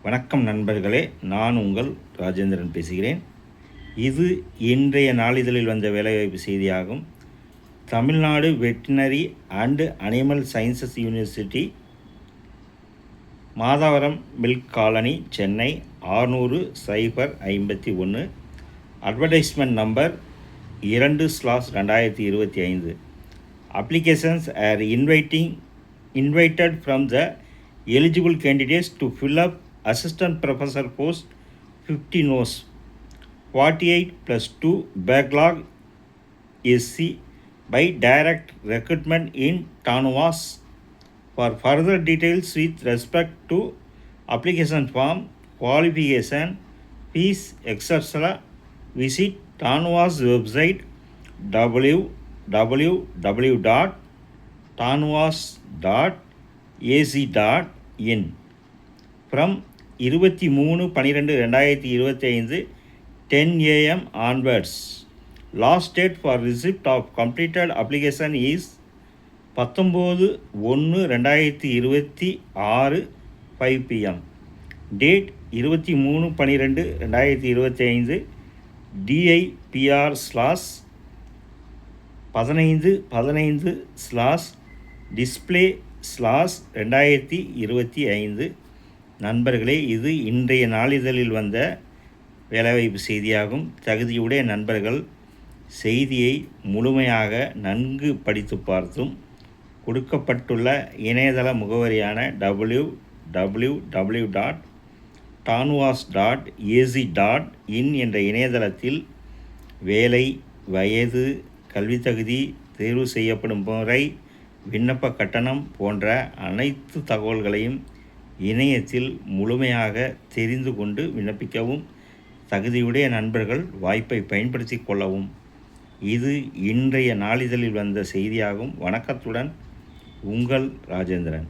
வணக்கம் நண்பர்களே, நான் உங்கள் ராஜேந்திரன் பேசுகிறேன். இது இன்றைய நாளிதழில் வந்த வேலைவாய்ப்பு செய்தியாகும். Tamil Nadu veterinary and animal sciences university, Madhavaram milk colony, Chennai 600-051, advertisement number 2/2025. Applications are invited from the eligible candidates to fill up assistant professor post 50 no's, 48 plus 2 backlog SC by direct recruitment in Tanvas. For further details with respect to application form, qualification, fees, etc., visit Tanvas website www.tanvas.ac.in from 23/12/2025 10 AM onwards. Last date for receipt of completed application is 19/1/2026 5 PM. Date 23/12/2025. DIPR/15/display/2025. நண்பர்களே, இது இன்றைய நாளிதழில் வந்த வேலைவாய்ப்பு செய்தியாகும். தகுதியுடைய நண்பர்கள் செய்தியை முழுமையாக நன்கு படித்து பார்த்தும் கொடுக்கப்பட்டுள்ள இணையதள முகவரியான www.tanvas.ac.in என்ற இணையதளத்தில் வேலை, வயது, கல்வி தகுதி, தேர்வு செய்யப்படும் முறை, விண்ணப்ப கட்டணம் போன்ற அனைத்து தகவல்களையும் இணையத்தில் முழுமையாக தெரிந்து கொண்டு விண்ணப்பிக்கவும். தகுதியுடைய நண்பர்கள் வாய்ப்பை பயன்படுத்தி கொள்ளவும். இது இன்றைய நாளிதழில் வந்த செய்தியாகும். வணக்கத்துடன் உங்கள் ராஜேந்திரன்.